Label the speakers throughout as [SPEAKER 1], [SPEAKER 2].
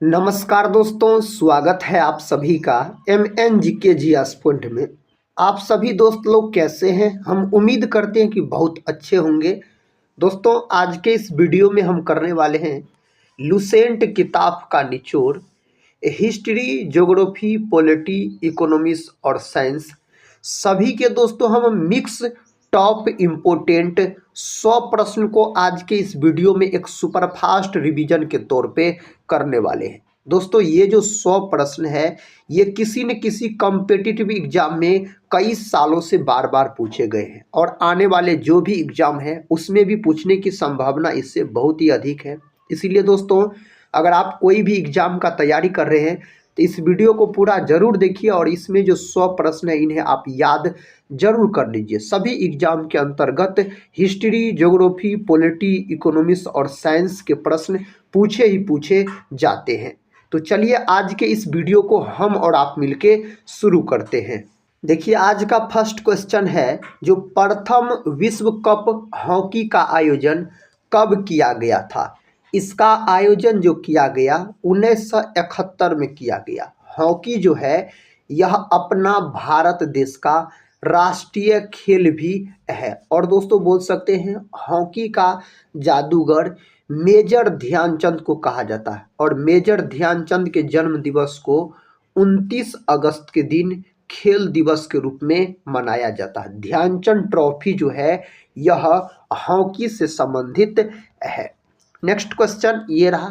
[SPEAKER 1] नमस्कार दोस्तों, स्वागत है आप सभी का MNGK जीएस पॉइंट में। आप सभी दोस्त लोग कैसे हैं? हम उम्मीद करते हैं कि बहुत अच्छे होंगे। दोस्तों, आज के इस वीडियो में हम करने वाले हैं लुसेंट किताब का निचोड़, हिस्ट्री, ज्योग्राफी, पॉलिटी, इकोनॉमिक्स और साइंस सभी के दोस्तों हम मिक्स टॉप इम्पोर्टेंट 100 प्रश्न को आज के इस वीडियो में एक सुपरफास्ट रिवीजन के तौर पे करने वाले हैं। दोस्तों, ये जो 100 प्रश्न है ये किसी न किसी कॉम्पिटिटिव एग्जाम में कई सालों से बार बार पूछे गए हैं और आने वाले जो भी एग्जाम है उसमें भी पूछने की संभावना इससे बहुत ही अधिक है। इसीलिए दोस्तों, अगर आप कोई भी एग्जाम का तैयारी कर रहे हैं तो इस वीडियो को पूरा जरूर देखिए और इसमें जो 100 प्रश्न है इन्हें आप याद जरूर कर लीजिए। सभी एग्जाम के अंतर्गत हिस्ट्री, ज्योग्राफी, पॉलिटी, इकोनॉमिक्स और साइंस के प्रश्न पूछे ही पूछे जाते हैं। तो चलिए आज के इस वीडियो को हम और आप मिलके शुरू करते हैं। देखिए, आज का फर्स्ट क्वेश्चन है जो प्रथम विश्व कप हॉकी का आयोजन कब किया गया था? इसका आयोजन जो किया गया 1971 में किया गया। हॉकी जो है यह अपना भारत देश का राष्ट्रीय खेल भी है और दोस्तों बोल सकते हैं हॉकी का जादूगर मेजर ध्यानचंद को कहा जाता है और मेजर ध्यानचंद के जन्म दिवस को 29 अगस्त के दिन खेल दिवस के रूप में मनाया जाता है। ध्यानचंद ट्रॉफी जो है यह हॉकी से संबंधित है। नेक्स्ट क्वेश्चन ये रहा।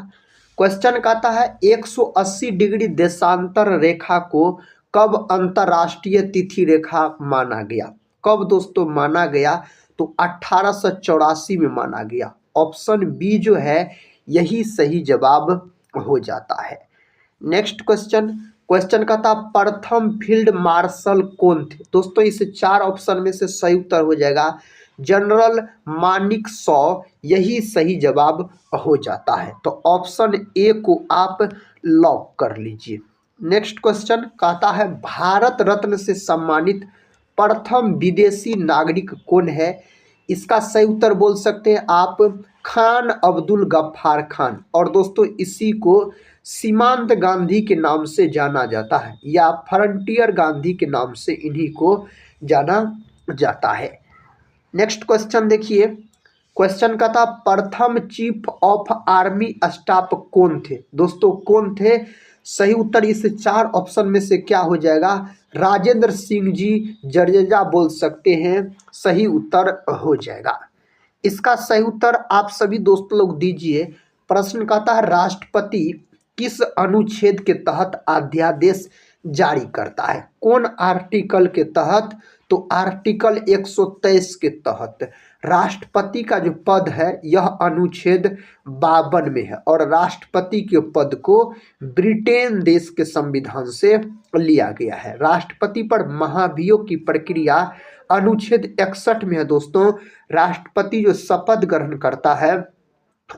[SPEAKER 1] क्वेश्चन कहता है 180 डिग्री देशांतर रेखा को कब अंतरराष्ट्रीय तिथि रेखा माना गया? कब दोस्तों माना गया? तो 1884 में माना गया। ऑप्शन बी जो है यही सही जवाब हो जाता है। Next question. क्वेश्चन का था प्रथम फील्ड मार्शल कौन थे? दोस्तों, इस 4 ऑप्शन में से सही उत्तर हो जाएगा जनरल मानिक शॉ, यही सही जवाब हो जाता है। तो ऑप्शन ए को आप लॉक कर लीजिए। नेक्स्ट क्वेश्चन कहता है भारत रत्न से सम्मानित प्रथम विदेशी नागरिक कौन है? इसका सही उत्तर बोल सकते हैं आप खान अब्दुल गफ्फार खान और दोस्तों इसी को सीमांत गांधी के नाम से जाना जाता है या फ्रंटियर गांधी के नाम से इन्हीं को जाना जाता है। नेक्स्ट क्वेश्चन देखिए। क्वेश्चन का था प्रथम चीफ ऑफ आर्मी स्टाफ कौन थे? दोस्तों कौन थे? सही उत्तर इस 4 ऑप्शन में से क्या हो जाएगा? राजेंद्र सिंह जी जडेजा बोल सकते हैं, सही उत्तर हो जाएगा। इसका सही उत्तर आप सभी दोस्त लोग दीजिए। प्रश्न कहता है राष्ट्रपति किस अनुच्छेद के तहत अध्यादेश जारी करता है? कौन आर्टिकल के तहत? तो आर्टिकल 123 के तहत। राष्ट्रपति का जो पद है यह अनुच्छेद 52 में है और राष्ट्रपति के पद को ब्रिटेन देश के संविधान से लिया गया है। राष्ट्रपति पर महाभियोग की प्रक्रिया अनुच्छेद 61 में है दोस्तों। राष्ट्रपति जो शपथ ग्रहण करता है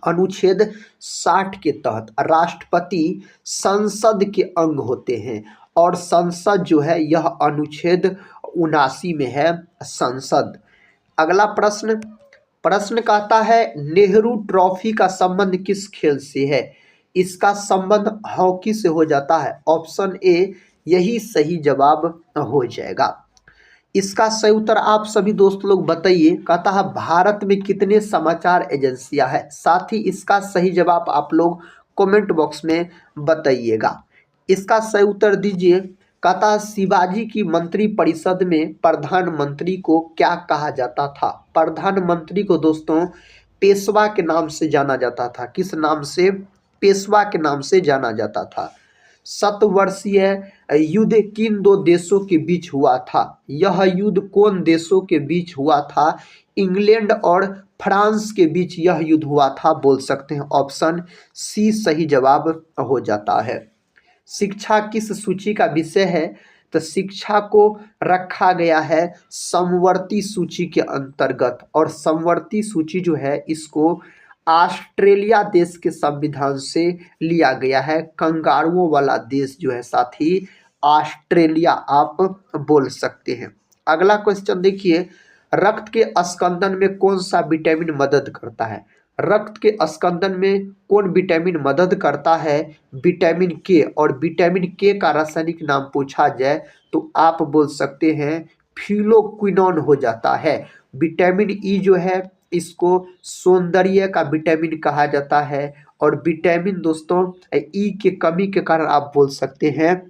[SPEAKER 1] अनुच्छेद 60 के तहत। राष्ट्रपति संसद के अंग होते हैं और संसद जो है यह अनुच्छेद 79 में है संसद। अगला प्रश्न। प्रश्न कहता है नेहरू ट्रॉफी का संबंध किस खेल से है? इसका संबंध हॉकी से हो जाता है। ऑप्शन ए यही सही जवाब हो जाएगा। इसका सही उत्तर आप सभी दोस्त लोग बताइए। कहता है भारत में कितने समाचार एजेंसियां हैं? साथ ही इसका सही जवाब आप लोग कमेंट बॉक्स में बताइएगा। इसका सही उत्तर दीजिए। कहता है शिवाजी की मंत्री परिषद में प्रधानमंत्री को क्या कहा जाता था? प्रधानमंत्री को दोस्तों पेशवा के नाम से जाना जाता था। किस नाम से? पेशवा के नाम से जाना जाता था। 7 वर्षीय युद्ध किन 2 देशों के बीच हुआ था? यह युद्ध कौन देशों के बीच हुआ था? इंग्लैंड और फ्रांस के बीच यह युद्ध हुआ था बोल सकते हैं। ऑप्शन सी सही जवाब हो जाता है। शिक्षा किस सूची का विषय है? तो शिक्षा को रखा गया है समवर्ती सूची के अंतर्गत और समवर्ती सूची जो है इसको ऑस्ट्रेलिया देश के संविधान से लिया गया है। कंगारुओं वाला देश जो है साथी ऑस्ट्रेलिया आप बोल सकते हैं। अगला क्वेश्चन देखिए। रक्त के स्कंदन में कौन सा विटामिन मदद करता है? रक्त के स्कंदन में कौन विटामिन मदद करता है? विटामिन के। और विटामिन के का रासायनिक नाम पूछा जाए तो आप बोल सकते हैं फिलोक्विनोन हो जाता है। विटामिन ई जो है इसको सौंदर्य का विटामिन कहा जाता है। और विटामिन दोस्तों ई के कमी के कारण आप बोल सकते हैं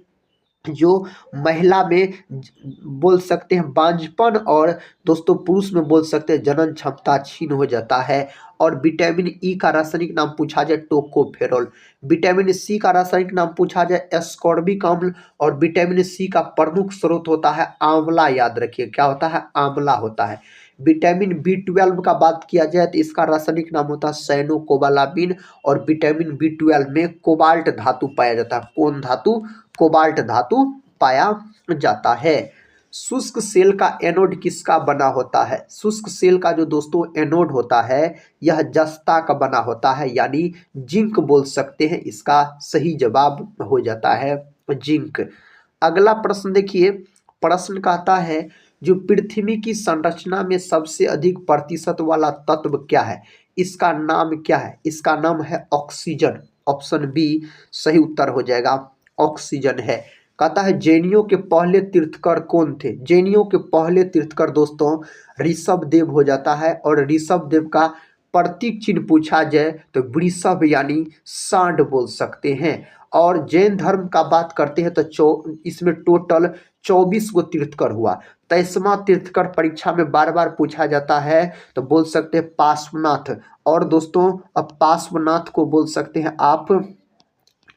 [SPEAKER 1] जो महिला में बोल सकते हैं बांझपन, और दोस्तों पुरुष में बोल सकते हैं जनन क्षमता क्षीण हो जाता है। और विटामिन ई का रासायनिक नाम पूछा जाए टोकोफेरोल। विटामिन सी का रासायनिक नाम पूछा जाए एस्कॉर्बिक अम्ल। और विटामिन सी का प्रमुख स्रोत होता है आंवला। याद रखिए क्या होता है? आंवला होता है। विटामिन बी 12 का बात किया जाए तो इसका रासायनिक नाम होता है साइनोकोबालामिन। और विटामिन बी 12 में कोबाल्ट धातु पाया जाता है। कौन धातु? कोबाल्ट धातु पाया जाता है। शुष्क सेल का एनोड किसका बना होता है? शुष्क सेल का जो दोस्तों एनोड होता है यह जस्ता का बना होता है, यानी जिंक बोल सकते हैं। इसका सही जवाब हो जाता है जिंक। अगला प्रश्न देखिए, प्रश्न कहता है जो पृथ्वी की संरचना में सबसे अधिक प्रतिशत वाला तत्व क्या है? इसका नाम क्या है? इसका नाम है ऑक्सीजन। ऑप्शन बी सही उत्तर हो जाएगा, ऑक्सीजन है। कहता है जैनियों के पहले तीर्थकर कौन थे? जैनियों के पहले तीर्थकर दोस्तों ऋषभ देव हो जाता है। और ऋषभ देव का प्रतीक चिन्ह पूछा जाए तो वृषभ यानी सांड बोल सकते हैं। और जैन धर्म का बात करते हैं तो इसमें टोटल 24 गो तीर्थकर हुआ। 23वां तीर्थकर परीक्षा में बार बार पूछा जाता है तो बोल सकते हैं पार्श्वनाथ। और दोस्तों अब पार्श्वनाथ को बोल सकते हैं आप,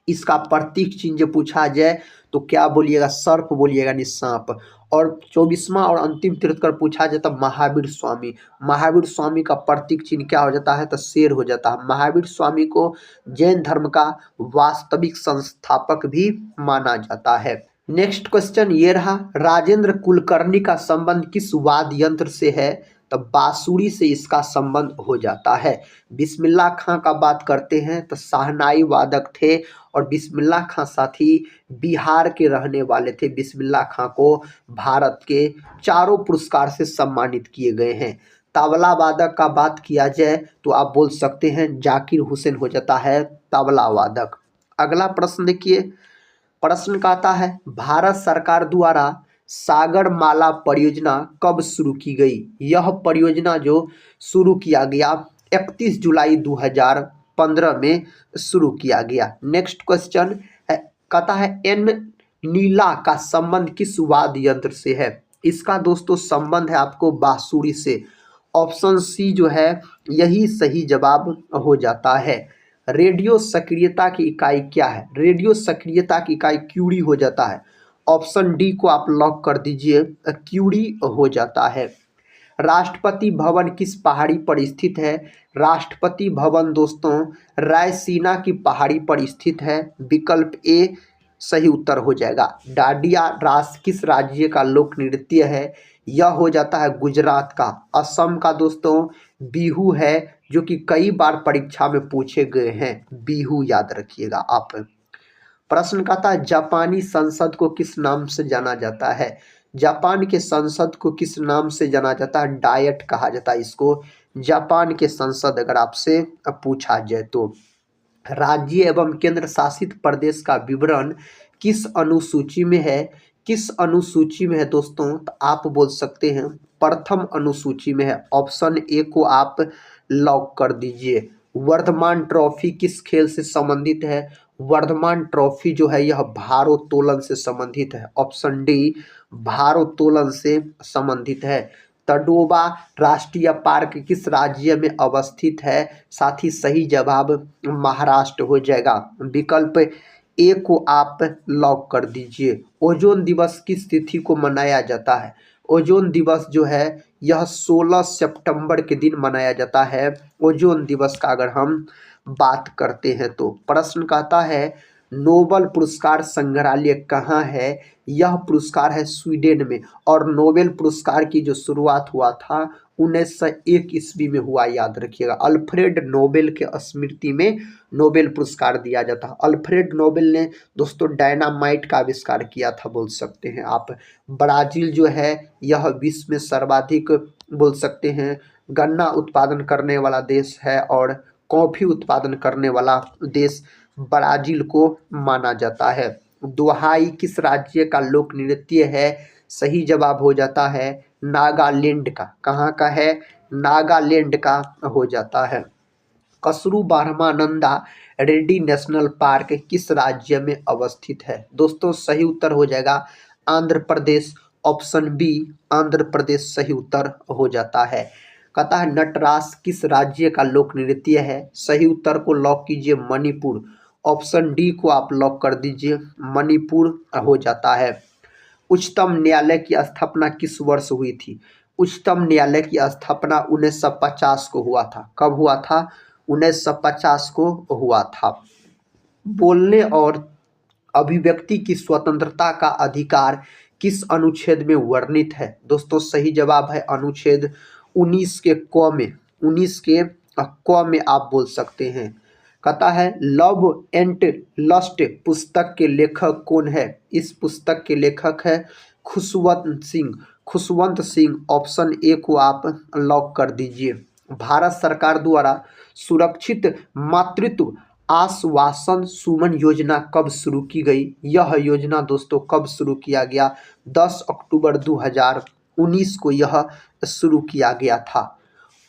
[SPEAKER 1] इसका प्रतीक चिन्ह जो पूछा जाए तो क्या बोलिएगा? सर्प बोलिएगा, नहीं सांप। और 24वां और अंतिम तीर्थकर पूछा जाता महावीर स्वामी। महावीर स्वामी का प्रतीक चिन्ह क्या हो जाता है? तो शेर हो जाता है। महावीर स्वामी को जैन धर्म का वास्तविक संस्थापक भी माना जाता है। नेक्स्ट क्वेश्चन ये रहा, राजेंद्र कुलकर्णी का संबंध किस वाद्य यंत्र से है? तो बांसुरी से इसका संबंध हो जाता है। बिस्मिल्लाह खां का बात करते हैं तो शहनाई वादक थे। और बिस्मिल्लाह खां साथी बिहार के रहने वाले थे। बिस्मिल्लाह खां को भारत के चारों पुरस्कार से सम्मानित किए गए हैं। तबला वादक का बात किया जाए तो आप बोल सकते हैं जाकिर हुसैन हो जाता है तबला वादक। अगला प्रश्न देखिए, प्रश्न कहता है भारत सरकार द्वारा सागरमाला परियोजना कब शुरू की गई? यह परियोजना जो शुरू किया गया 31 जुलाई 2015 में शुरू किया गया। नेक्स्ट क्वेश्चन कहता है एन नीला का संबंध किस वाद्य यंत्र से है? इसका दोस्तों संबंध है आपको बांसुरी से। ऑप्शन सी जो है यही सही जवाब हो जाता है। रेडियो सक्रियता की इकाई क्या है? रेडियो सक्रियता की इकाई क्यूरी हो जाता है। ऑप्शन डी को आप लॉक कर दीजिए, क्यूरी हो जाता है। राष्ट्रपति भवन किस पहाड़ी पर स्थित है? राष्ट्रपति भवन दोस्तों रायसीना की पहाड़ी पर स्थित है। विकल्प ए सही उत्तर हो जाएगा। डांडिया रास किस राज्य का लोक नृत्य है? यह हो जाता है गुजरात का। असम का दोस्तों बिहू है, जो कि कई बार परीक्षा में पूछे गए हैं। बिहू याद रखिएगा आप। प्रश्न कहता है जापानी संसद को किस नाम से जाना जाता है? जापान के संसद को किस नाम से जाना जाता है? डायट कहा जाता है इसको। जापान के संसद अगर आपसे पूछा जाए तो। राज्य एवं केंद्र शासित प्रदेश का विवरण किस अनुसूची में है? किस अनुसूची में है दोस्तों? तो आप बोल सकते हैं प्रथम अनुसूची में है। ऑप्शन ए को आप लॉक कर दीजिए। वर्धमान ट्रॉफी किस खेल से संबंधित है? वर्धमान ट्रॉफी जो है यह भारोत्तोलन से संबंधित है। ऑप्शन डी भारोत्तोलन से संबंधित है। तडोबा राष्ट्रीय पार्क किस राज्य में अवस्थित है? साथ ही सही जवाब महाराष्ट्र हो जाएगा। विकल्प ए को आप लॉक कर दीजिए। ओजोन दिवस किस तिथि को मनाया जाता है? ओजोन दिवस जो है यह 16 सितंबर के दिन मनाया जाता है। ओजोन दिवस का अगर हम बात करते हैं तो प्रश्न कहता है नोबेल पुरस्कार संग्रहालय कहाँ है? यह पुरस्कार है स्वीडन में। और नोबेल पुरस्कार की जो शुरुआत हुआ था 1901 ईस्वी में हुआ, याद रखिएगा। अल्फ्रेड नोबेल के स्मृति में नोबेल पुरस्कार दिया जाता है। अल्फ्रेड नोबेल ने दोस्तों डायनामाइट का आविष्कार किया था बोल सकते हैं आप। ब्राजील जो है यह विश्व में सर्वाधिक बोल सकते हैं गन्ना उत्पादन करने वाला देश है और कॉफ़ी उत्पादन करने वाला देश ब्राज़ील को माना जाता है। दोहाई किस राज्य का लोक नृत्य है? सही जवाब हो जाता है नागालैंड का। कहाँ का है? नागालैंड का हो जाता है। कसरू बारहमानंदा रेड्डी नेशनल पार्क किस राज्य में अवस्थित है? दोस्तों सही उत्तर हो जाएगा आंध्र प्रदेश। ऑप्शन बी आंध्र प्रदेश सही उत्तर हो जाता है। कहता है नटराज किस राज्य का लोक नृत्य है? सही उत्तर को लॉक कीजिए मणिपुर। ऑप्शन डी को आप लॉक कर दीजिए, मणिपुर हो जाता है। उच्चतम न्यायालय की स्थापना किस वर्ष हुई थी? उच्चतम न्यायालय की स्थापना 1950 को हुआ था। कब हुआ था? 1950 को हुआ था। बोलने और अभिव्यक्ति की स्वतंत्रता का अधिकार किस अनुच्छेद में वर्णित है? दोस्तों सही जवाब है अनुच्छेद 19 के क में। 19 के क में आप बोल सकते हैं। कहता है लव एंड लस्ट पुस्तक के लेखक कौन है? इस पुस्तक के लेखक है खुशवंत सिंह। खुशवंत सिंह ऑप्शन ए को आप लॉक कर दीजिए। भारत सरकार द्वारा सुरक्षित मातृत्व आश्वासन सुमन योजना कब शुरू की गई? यह योजना दोस्तों कब शुरू किया गया? 10 अक्टूबर 2019 को यह शुरू किया गया था।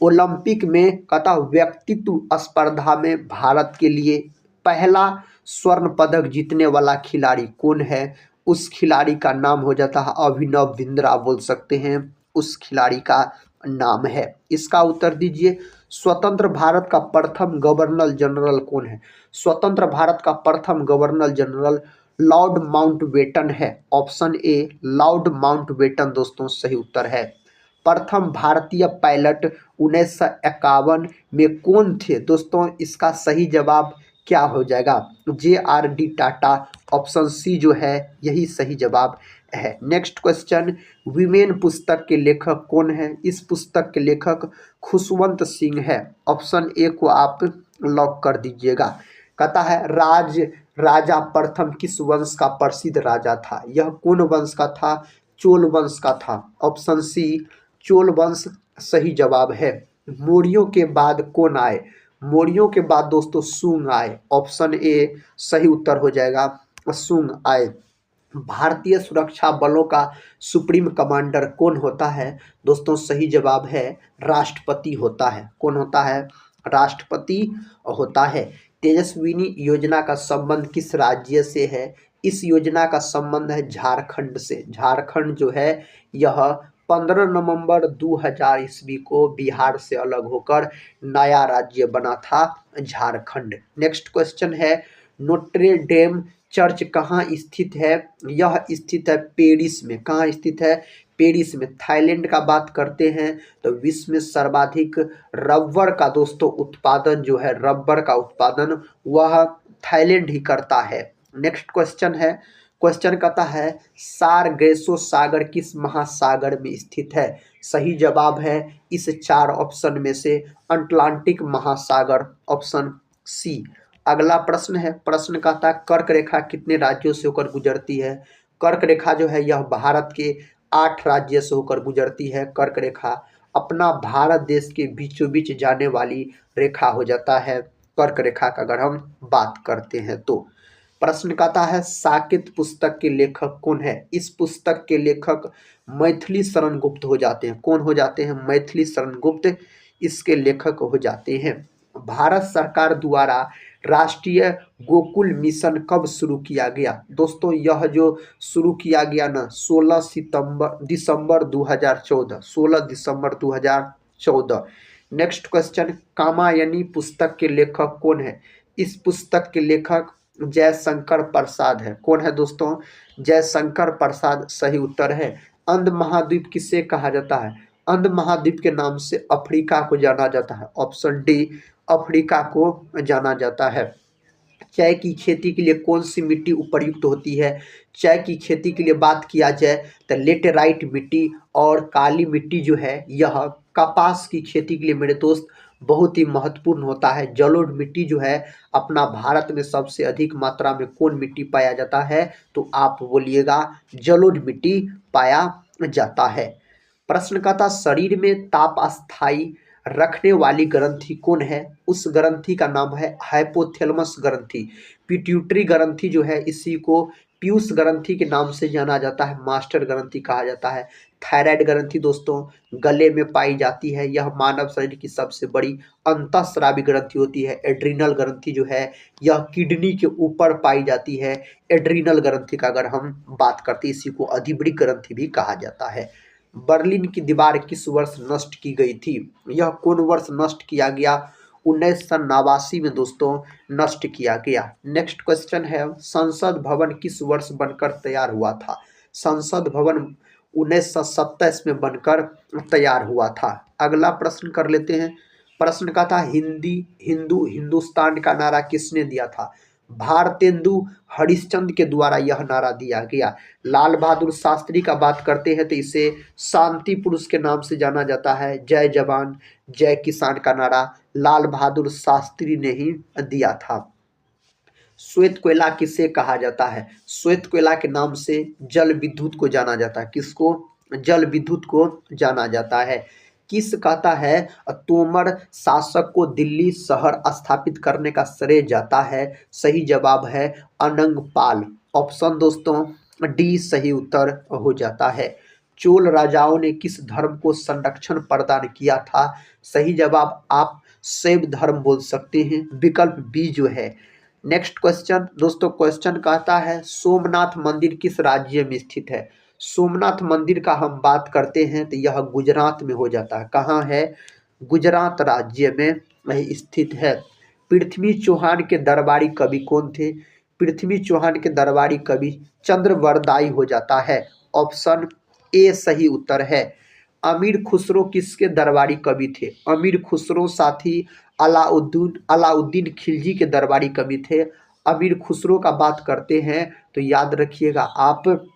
[SPEAKER 1] ओलंपिक में कहता व्यक्तित्व स्पर्धा में भारत के लिए पहला स्वर्ण पदक जीतने वाला खिलाड़ी कौन है? उस खिलाड़ी का नाम हो जाता है अभिनव बिंद्रा बोल सकते हैं, उस खिलाड़ी का नाम है। इसका उत्तर दीजिए स्वतंत्र भारत का प्रथम गवर्नर जनरल कौन है? स्वतंत्र भारत का प्रथम गवर्नर जनरल लॉर्ड माउंटबेटन है। ऑप्शन ए लॉर्ड माउंटबेटन दोस्तों सही उत्तर है। प्रथम भारतीय पायलट 1951 में कौन थे? दोस्तों इसका सही जवाब क्या हो जाएगा? JRD टाटा। ऑप्शन सी जो है यही सही जवाब है। नेक्स्ट क्वेश्चन विमेन पुस्तक के लेखक कौन है? इस पुस्तक के लेखक खुशवंत सिंह है। ऑप्शन ए को आप लॉक कर दीजिएगा। कहता है राजा प्रथम किस वंश का प्रसिद्ध राजा था? यह कौन वंश का था? चोल वंश का था। ऑप्शन सी चोल वंश सही जवाब है। मौर्यों के बाद कौन आए? मौर्यों के बाद दोस्तों सुंग आए। ऑप्शन ए सही उत्तर हो जाएगा, सुंग आए। भारतीय सुरक्षा बलों का सुप्रीम कमांडर कौन होता है? दोस्तों सही जवाब है राष्ट्रपति होता है। कौन होता है? राष्ट्रपति होता है। तेजस्विनी योजना का संबंध किस राज्य से है? इस योजना का संबंध है झारखंड से। झारखंड जो है यह 15 नवंबर 2000 ईस्वी को बिहार से अलग होकर नया राज्य बना था झारखंड। नेक्स्ट क्वेश्चन है नोट्रे डेम चर्च कहाँ स्थित है? यह स्थित है पेरिस में। कहाँ स्थित है? पेरिस में। थाईलैंड का बात करते हैं तो विश्व में सर्वाधिक रबर का दोस्तों उत्पादन जो है, रबर का उत्पादन वह थाईलैंड ही करता है। नेक्स्ट क्वेश्चन है, क्वेश्चन कहता है सारगैसो सागर किस महासागर में स्थित है? सही जवाब है इस चार ऑप्शन में से अटलांटिक महासागर, ऑप्शन सी। अगला प्रश्न है, प्रश्न कहता है कर्क रेखा कितने राज्यों से होकर गुजरती है? कर्क रेखा जो है यह भारत के 8 राज्य से होकर गुजरती है। कर्क रेखा अपना भारत देश के बीचों बीच जाने वाली रेखा हो जाता है कर्क रेखा का अगर हम बात करते हैं तो। प्रश्न कहता है साकेत पुस्तक के लेखक कौन है? इस पुस्तक के लेखक मैथिली शरण गुप्त हो जाते हैं। कौन हो जाते हैं? मैथिली शरण गुप्त इसके लेखक हो जाते हैं। भारत सरकार द्वारा राष्ट्रीय गोकुल मिशन कब शुरू किया गया? दोस्तों यह जो शुरू किया गया ना 16 दिसंबर 2014, 16 दिसंबर 2014। नेक्स्ट क्वेश्चन कामायनी पुस्तक के लेखक कौन है? इस पुस्तक के लेखक जयशंकर प्रसाद है। कौन है दोस्तों? जयशंकर प्रसाद सही उत्तर है। अंध महाद्वीप किसे कहा जाता है? अंध महाद्वीप के नाम से अफ्रीका को जाना जाता है। ऑप्शन डी अफ्रीका को जाना जाता है। चाय की खेती के लिए कौन सी मिट्टी उपयुक्त होती है? चाय की खेती के लिए बात किया जाए तो लेटेराइट मिट्टी और काली मिट्टी जो है यह कपास की खेती के लिए मेरे दोस्त बहुत ही महत्वपूर्ण होता है। जलोढ़ मिट्टी जो है अपना भारत में सबसे अधिक मात्रा में कौन मिट्टी पाया जाता है? तो आप बोलिएगा जलोढ़ मिट्टी पाया जाता है। प्रश्न का था शरीर में ताप स्थायी रखने वाली ग्रंथि कौन है? उस ग्रंथि का नाम है हाइपोथैलेमस ग्रंथि। पिट्यूटरी ग्रंथि जो है इसी को पीयूष ग्रंथि के नाम से जाना जाता है, मास्टर ग्रंथि कहा जाता है। थायराइड ग्रंथि दोस्तों गले में पाई जाती है, यह मानव शरीर की सबसे बड़ी अंतःस्रावी ग्रंथि होती है। एड्रीनल ग्रंथि जो है यह किडनी के ऊपर पाई जाती है। एड्रीनल ग्रंथि का अगर हम बात करते हैं इसी को अधिबड़ी ग्रंथि भी कहा जाता है। बर्लिन की दीवार किस वर्ष नष्ट की गई थी? यह कौन वर्ष नष्ट किया गया? 1989 में दोस्तों नष्ट किया गया। नेक्स्ट क्वेश्चन है संसद भवन किस वर्ष बनकर तैयार हुआ था? संसद भवन 1927 में बनकर तैयार हुआ था। अगला प्रश्न कर लेते हैं। प्रश्न का था हिंदी हिंदू हिंदुस्तान का नारा किसने दिया था? भारतेंदु हरिश्चंद्र के द्वारा यह नारा दिया गया। लाल बहादुर शास्त्री का बात करते हैं तो इसे शांति पुरुष के नाम से जाना जाता है। जय जवान जय किसान का नारा लाल बहादुर शास्त्री ने ही दिया था। श्वेत कोयला किसे कहा जाता है? श्वेत कोयला के नाम से जल विद्युत को जाना जाता है। किसको? जल विद्युत को जाना जाता है। किस कहता है तोमर शासक को दिल्ली शहर स्थापित करने का श्रेय जाता है? सही जवाब है अनंगपाल। ऑप्शन दोस्तों डी सही उत्तर हो जाता है। चोल राजाओं ने किस धर्म को संरक्षण प्रदान किया था? सही जवाब आप शैव धर्म बोल सकते हैं, विकल्प बी जो है। नेक्स्ट क्वेश्चन दोस्तों क्वेश्चन कहता है सोमनाथ मंदिर किस राज्य में स्थित है? सोमनाथ मंदिर का हम बात करते हैं तो यह गुजरात में हो जाता है। कहाँ है? गुजरात राज्य में वही स्थित है। पृथ्वी चौहान के दरबारी कवि कौन थे? पृथ्वी चौहान के दरबारी कवि चंद्रवरदाई हो जाता है। ऑप्शन ए सही उत्तर है। अमीर खुसरो किसके दरबारी कवि थे? अमीर खुसरो साथी अलाउद्दीन खिलजी के दरबारी कवि थे। अमीर खुसरो का बात करते हैं तो याद रखिएगा आप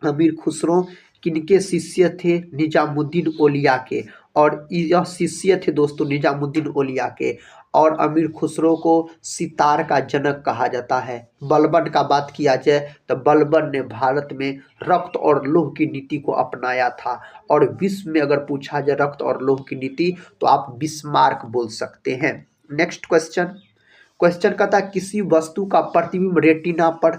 [SPEAKER 1] अमीर खुसरो किनके शिष्य थे? निजामुद्दीन औलिया के। और यह शिष्य थे दोस्तों निजामुद्दीन औलिया के। और अमीर खुसरो को सितार का जनक कहा जाता है। बलबन का बात किया जाए तो बलबन ने भारत में रक्त और लौह की नीति को अपनाया था। और विश्व में अगर पूछा जाए रक्त और लौह की नीति तो आप बिस्मार्क बोल सकते हैं। नेक्स्ट क्वेश्चन कहता है किसी वस्तु का प्रतिबिंब रेटिना पर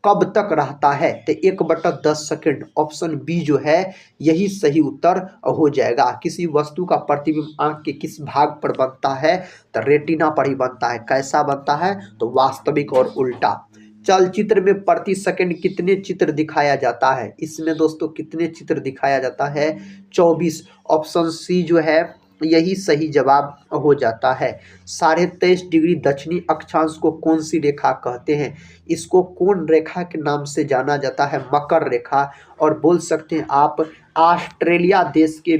[SPEAKER 1] कब तक रहता है? तो 1/10 सेकेंड। ऑप्शन बी जो है यही सही उत्तर हो जाएगा। किसी वस्तु का प्रतिबिंब आंख के किस भाग पर बनता है? तो रेटिना पर ही बनता है। कैसा बनता है? तो वास्तविक और उल्टा। चलचित्र में प्रति सेकंड कितने चित्र दिखाया जाता है? इसमें दोस्तों कितने चित्र दिखाया जाता है? 24। ऑप्शन सी जो है यही सही जवाब हो जाता है। 23.5 डिग्री दक्षिणी अक्षांश को कौन सी रेखा कहते हैं? इसको कौन रेखा के नाम से जाना जाता है? मकर रेखा। और बोल सकते हैं आप ऑस्ट्रेलिया देश के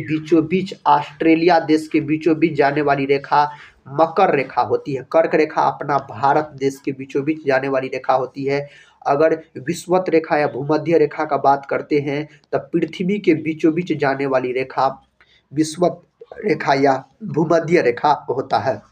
[SPEAKER 1] बीचों बीच जाने वाली रेखा मकर रेखा होती है। कर्क रेखा अपना भारत देश के बीचों बीच जाने वाली रेखा होती है। अगर विषुवत रेखा या भूमध्य रेखा का बात करते हैं तो पृथ्वी के बीचों बीच जाने वाली रेखा विषुवत रेखा या भूमध्य रेखा होता है।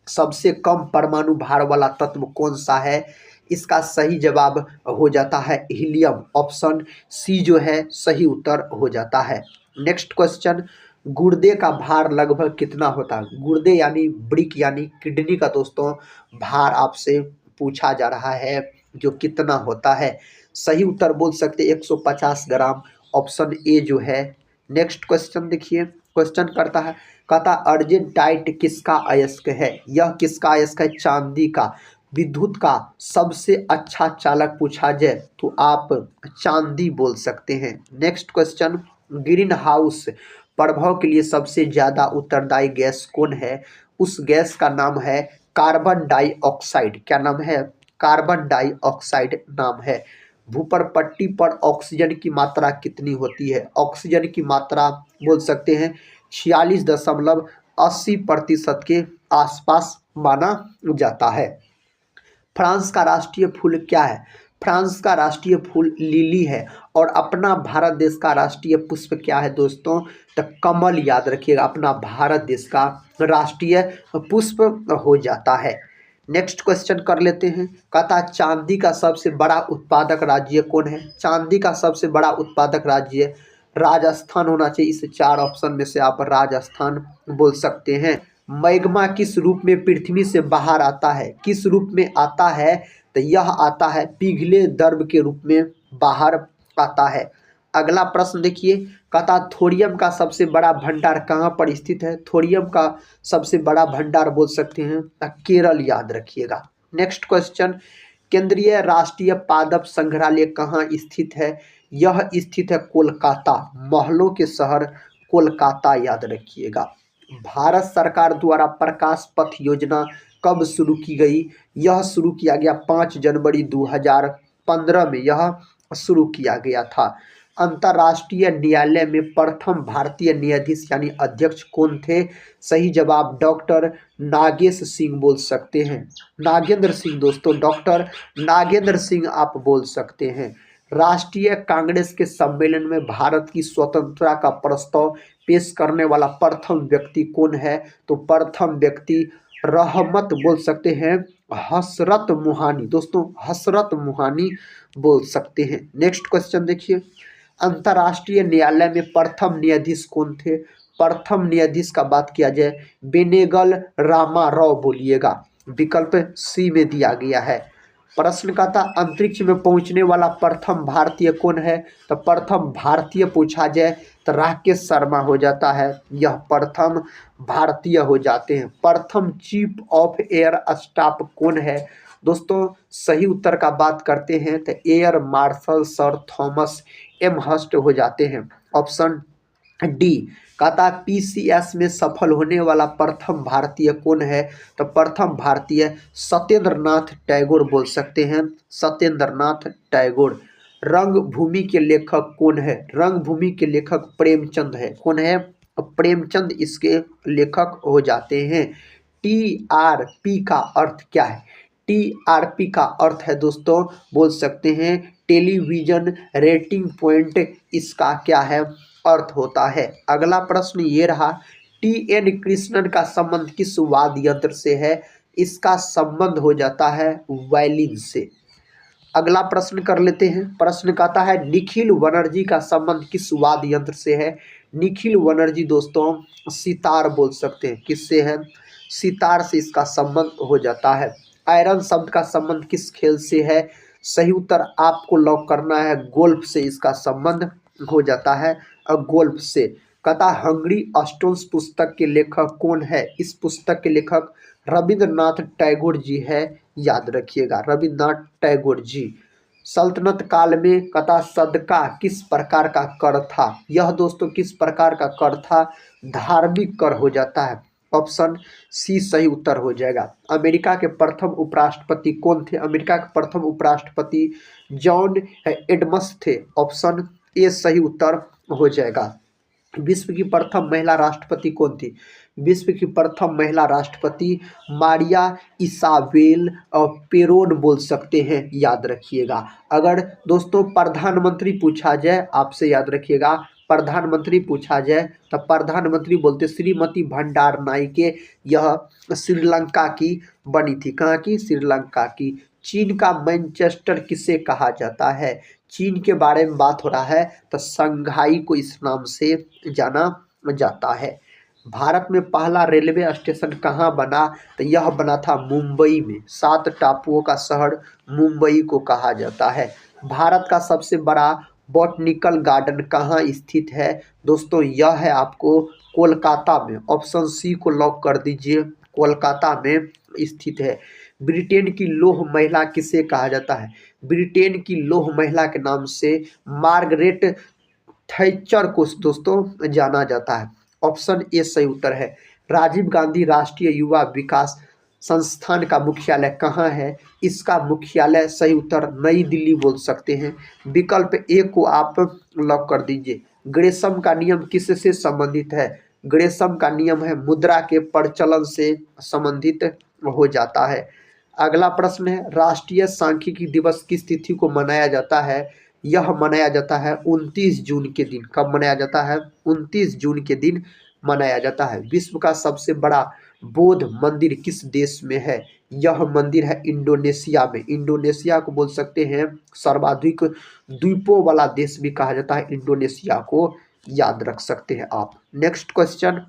[SPEAKER 1] सबसे कम परमाणु भार वाला तत्व कौन सा है? इसका सही जवाब हो जाता है हीलियम। ऑप्शन सी जो है सही उत्तर हो जाता है। नेक्स्ट क्वेश्चन गुर्दे का भार लगभग कितना होता है? गुर्दे यानी ब्रिक यानी किडनी का दोस्तों भार आपसे पूछा जा रहा है जो कितना होता है? सही उत्तर बोल सकते 150 ग्राम। ऑप्शन ए जो है। नेक्स्ट क्वेश्चन देखिए क्वेश्चन कहता अर्जेंटाइट किसका अयस्क है? यह किसका अयस्क है? चांदी का। विद्युत का सबसे अच्छा चालक पूछा जाए तो आप चांदी बोल सकते हैं। नेक्स्ट क्वेश्चन ग्रीन हाउस प्रभाव के लिए सबसे ज़्यादा उत्तरदायी गैस कौन है? उस गैस का नाम है कार्बन डाइऑक्साइड। क्या नाम है? कार्बन डाइऑक्साइड नाम है। भूपर पट्टी पर ऑक्सीजन की मात्रा कितनी होती है? ऑक्सीजन की मात्रा बोल सकते हैं 46.80% के आसपास माना जाता है। फ्रांस का राष्ट्रीय फूल क्या है? फ्रांस का राष्ट्रीय फूल लिली है। और अपना भारत देश का राष्ट्रीय पुष्प क्या है दोस्तों? तो कमल याद रखिएगा अपना भारत देश का राष्ट्रीय पुष्प हो जाता है। नेक्स्ट क्वेश्चन कर लेते हैं। कहता चांदी का सबसे बड़ा उत्पादक राज्य कौन है? चांदी का सबसे बड़ा उत्पादक राज्य राजस्थान होना चाहिए। इस 4 ऑप्शन में से आप राजस्थान बोल सकते हैं। मैग्मा किस रूप में पृथ्वी से बाहर आता है? किस रूप में आता है? तो यह आता है पिघले द्रव के रूप में बाहर आता है। अगला प्रश्न देखिए, कहता थोरियम का सबसे बड़ा भंडार कहाँ पर स्थित है? थोरियम का सबसे बड़ा भंडार बोल सकते हैं केरल, याद रखिएगा। नेक्स्ट क्वेश्चन, केंद्रीय राष्ट्रीय पादप संग्रहालय कहाँ स्थित है? यह स्थित है कोलकाता, महलों के शहर कोलकाता, याद रखिएगा। भारत सरकार द्वारा प्रकाश पथ योजना कब शुरू की गई? यह शुरू किया गया 5 जनवरी 2015 में यह शुरू किया गया था। अंतर्राष्ट्रीय न्यायालय में प्रथम भारतीय न्यायाधीश यानी अध्यक्ष कौन थे? सही जवाब डॉक्टर नागेश सिंह बोल सकते हैं, नागेंद्र सिंह दोस्तों, डॉक्टर नागेंद्र सिंह आप बोल सकते हैं। राष्ट्रीय कांग्रेस के सम्मेलन में भारत की स्वतंत्रता का प्रस्ताव पेश करने वाला प्रथम व्यक्ति कौन है? तो प्रथम व्यक्ति रहमत बोल सकते हैं हसरत मोहानी, दोस्तों हसरत मोहानी बोल सकते हैं। नेक्स्ट क्वेश्चन देखिए, अंतर्राष्ट्रीय न्यायालय में प्रथम न्यायाधीश कौन थे? प्रथम न्यायाधीश का बात किया जाए बेनेगल रामा राव बोलिएगा, विकल्प सी में दिया गया है। प्रश्न का था अंतरिक्ष में पहुंचने वाला प्रथम भारतीय कौन है? तो प्रथम भारतीय पूछा जाए तो राकेश शर्मा हो जाता है, यह प्रथम भारतीय हो जाते हैं। प्रथम चीफ ऑफ एयर स्टाफ कौन है? दोस्तों सही उत्तर का बात करते हैं तो air marshal sir Thomas Elmhirst हो जाते हैं, ऑप्शन डी। कहता पीसीएस में सफल होने वाला प्रथम भारतीय कौन है? तो प्रथम भारतीय सत्येंद्र नाथ टैगोर बोल सकते हैं, सत्येंद्र नाथ टैगोर। रंगभूमि के लेखक कौन है? रंगभूमि के लेखक प्रेमचंद है, कौन है? प्रेमचंद इसके लेखक हो जाते हैं। टीआरपी का अर्थ क्या है? टीआरपी का अर्थ है दोस्तों बोल सकते हैं टेलीविजन रेटिंग पॉइंट, इसका क्या है अर्थ होता है। अगला प्रश्न ये रहा, टी.एन. कृष्णन का संबंध किस वाद्य यंत्र से है? इसका संबंध हो जाता है वायलिन से। अगला प्रश्न कर लेते हैं। प्रश्न कहता है निखिल बनर्जी का संबंध किस वाद्य यंत्र से है? निखिल बनर्जी दोस्तों सितार बोल सकते हैं, किससे है? सितार से इसका संबंध हो जाता है। आयरन शब्द का संबंध किस खेल से है? सही उत्तर आपको लॉक करना है गोल्फ से इसका संबंध हो जाता है, गोल्फ से। कहता हंगरी स्टोन्स पुस्तक के लेखक कौन है? इस पुस्तक के लेखक रविंद्रनाथ टैगोर जी है, याद रखिएगा रविंद्रनाथ टैगोर जी। सल्तनत काल में कहता सदका किस प्रकार का कर था? यह दोस्तों किस प्रकार का कर था? धार्मिक कर हो जाता है, ऑप्शन सी सही उत्तर हो जाएगा। अमेरिका के प्रथम उपराष्ट्रपति कौन थे? अमेरिका के प्रथम उपराष्ट्रपति जॉन एडम्स थे, ऑप्शन ए सही उत्तर हो जाएगा। विश्व की प्रथम महिला राष्ट्रपति कौन थी? विश्व की प्रथम महिला राष्ट्रपति मारिया इसाबेल पेरोन बोल सकते हैं, याद रखिएगा। अगर दोस्तों प्रधानमंत्री पूछा जाए आपसे, याद रखिएगा प्रधानमंत्री पूछा जाए तो प्रधानमंत्री बोलते श्रीमती भंडार नायके, यह श्रीलंका की बनी थी। कहाँ की? श्रीलंका की। चीन का मैनचेस्टर किसे कहा जाता है? चीन के बारे में बात हो रहा है तो शंघाई को इस नाम से जाना जाता है। भारत में पहला रेलवे स्टेशन कहाँ बना? तो यह बना था मुंबई में। 7 टापुओं का शहर मुंबई को कहा जाता है। भारत का सबसे बड़ा बॉटनिकल गार्डन कहाँ स्थित है? दोस्तों यह है आपको कोलकाता में, ऑप्शन सी को लॉक कर दीजिए, कोलकाता में स्थित है। ब्रिटेन की लौह महिला किसे कहा जाता है? ब्रिटेन की लौह महिला के नाम से मार्गरेट थैचर को दोस्तों जाना जाता है, ऑप्शन ए सही उत्तर है। राजीव गांधी राष्ट्रीय युवा विकास संस्थान का मुख्यालय कहाँ है? इसका मुख्यालय सही उत्तर नई दिल्ली बोल सकते हैं, विकल्प ए को आप लॉक कर दीजिए। ग्रेसम का नियम किससे संबंधित है? ग्रेसम का नियम है मुद्रा के प्रचलन से संबंधित हो जाता है। अगला प्रश्न है राष्ट्रीय सांख्यिकी दिवस किस तिथि को मनाया जाता है? यह मनाया जाता है 29 जून के दिन। कब मनाया जाता है? 29 जून के दिन मनाया जाता है। विश्व का सबसे बड़ा बौद्ध मंदिर किस देश में है? यह मंदिर है इंडोनेशिया में। इंडोनेशिया को बोल सकते हैं सर्वाधिक द्वीपों वाला देश भी कहा जाता है इंडोनेशिया को, याद रख सकते हैं आप। नेक्स्ट क्वेश्चन,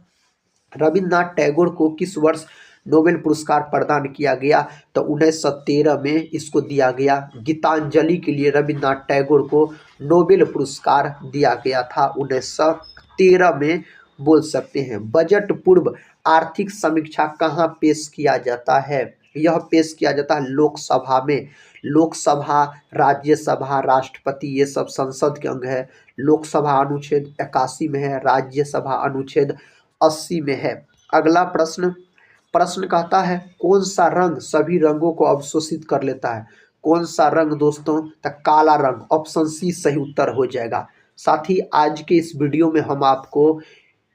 [SPEAKER 1] रविन्द्रनाथ टैगोर को किस वर्ष नोबेल पुरस्कार प्रदान किया गया? तो 1913 में इसको दिया गया। गीतांजलि के लिए रविन्द्रनाथ टैगोर को नोबेल पुरस्कार दिया गया था 1913 में, बोल सकते हैं। बजट पूर्व आर्थिक समीक्षा कहाँ पेश किया जाता है? यह पेश किया जाता है लोकसभा में। लोकसभा, राज्यसभा, राष्ट्रपति, ये सब संसद के अंग है। लोकसभा अनुच्छेद 81 में है, राज्यसभा अनुच्छेद 80 में है। अगला प्रश्न, प्रश्न कहता है कौन सा रंग सभी रंगों को अवशोषित कर लेता है? कौन सा रंग दोस्तों? तो काला रंग, ऑप्शन सी सही उत्तर हो जाएगा। साथ ही आज के इस वीडियो में हम आपको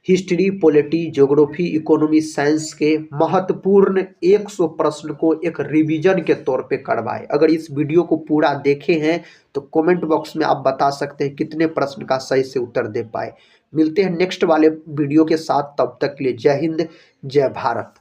[SPEAKER 1] history, polity, geography, economy, science के महत्वपूर्ण 100 प्रश्न को एक रिवीजन के तौर पे करवाए। अगर इस वीडियो को पूरा देखे हैं तो कमेंट बॉक्स में आप बता सकते हैं कितने प्रश्न का सही से उत्तर दे पाए। मिलते हैं नेक्स्ट वाले वीडियो के साथ, तब तक के लिए जय हिंद, जय भारत।